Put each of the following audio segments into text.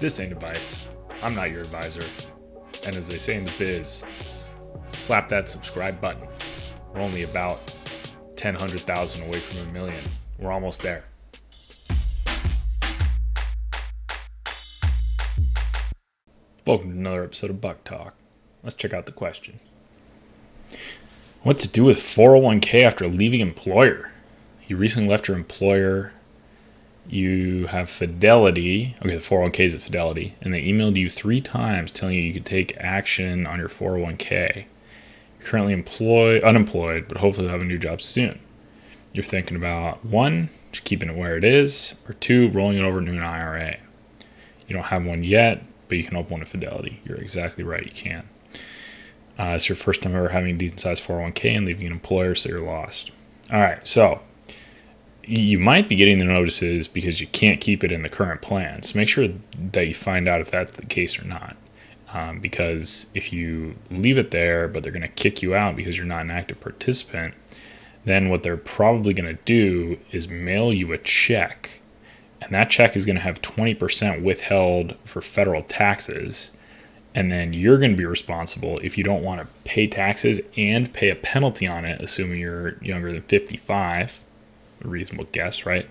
This ain't advice. I'm not your advisor. And as they say in the biz, slap that subscribe button. We're only about 100,000 away from 1,000,000. We're almost there. Welcome to another episode of Buck Talk. Let's check out the question. What to do with 401k after leaving employer? You recently left your employer. You have Fidelity. Okay, the 401k is at Fidelity. And they emailed you 3 times telling you could take action on your 401k. You're currently unemployed, but hopefully you'll have a new job soon. You're thinking about 1, just keeping it where it is, or 2, rolling it over into an IRA. You don't have one yet, but you can open one at Fidelity. You're exactly right, you can. It's your first time ever having a decent sized 401k and leaving an employer, so you're lost. All right, so you might be getting the notices because you can't keep it in the current plan. So make sure that you find out if that's the case or not. Because if you leave it there, but they're going to kick you out because you're not an active participant, then what they're probably going to do is mail you a check. And that check is going to have 20% withheld for federal taxes. And then you're going to be responsible if you don't want to pay taxes and pay a penalty on it, assuming you're younger than 55. A reasonable guess, right?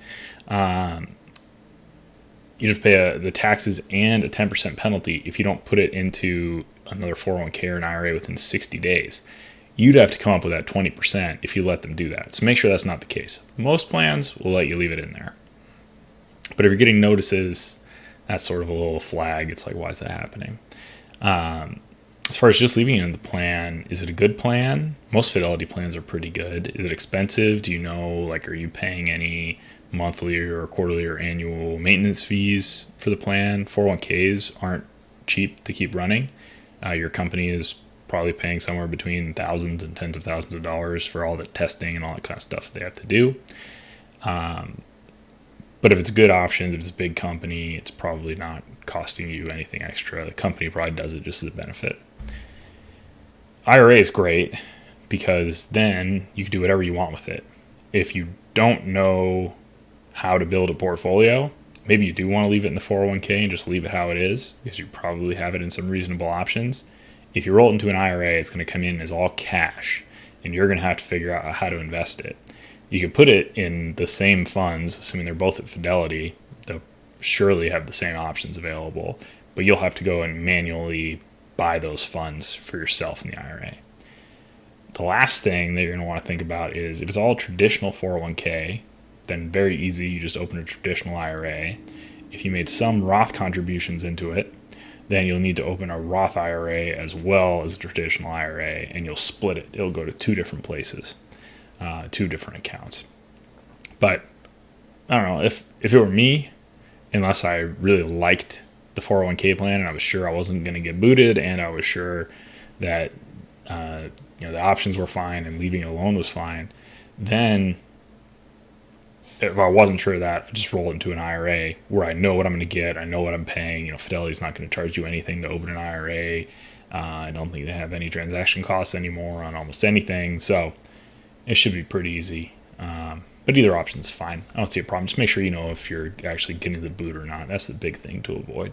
You just pay the taxes and a 10% penalty if you don't put it into another 401k or an IRA within 60 days. You'd have to come up with that 20% if you let them do that. So make sure that's not the case. Most plans will let you leave it in there. But if you're getting notices, that's sort of a little flag. It's like, why is that happening? As far as just leaving it in the plan, is it a good plan? Most Fidelity plans are pretty good. Is it expensive? Do you know, like, are you paying any monthly or quarterly or annual maintenance fees for the plan? 401ks aren't cheap to keep running. Your company is probably paying somewhere between thousands and tens of thousands of dollars for all the testing and all that kind of stuff they have to do. But if it's good options, if it's a big company, it's probably not costing you anything extra. The company probably does it just as a benefit. IRA is great because then you can do whatever you want with it. If you don't know how to build a portfolio, maybe you do want to leave it in the 401k and just leave it how it is because you probably have it in some reasonable options. If you roll it into an IRA, it's going to come in as all cash and you're going to have to figure out how to invest it. You can put it in the same funds, assuming they're both at Fidelity. They'll surely have the same options available, but you'll have to go and manually buy those funds for yourself in the IRA. The last thing that you're going to want to think about is if it's all traditional 401k, then very easy, you just open a traditional IRA. If you made some Roth contributions into it, then you'll need to open a Roth IRA as well as a traditional IRA, and you'll split it. It'll go to 2 different places, 2 different accounts. But I don't know, if it were me, unless I really liked the 401k plan and I was sure I wasn't going to get booted and I was sure that the options were fine and leaving it alone was fine, then if I wasn't sure of that, I just roll into an IRA where I know what I'm going to get. I know what I'm paying. Fidelity's not going to charge you anything to open an IRA. I don't think they have any transaction costs anymore on almost anything. So it should be pretty easy. But either option is fine. I don't see a problem. Just make sure you know if you're actually getting the boot or not. That's the big thing to avoid.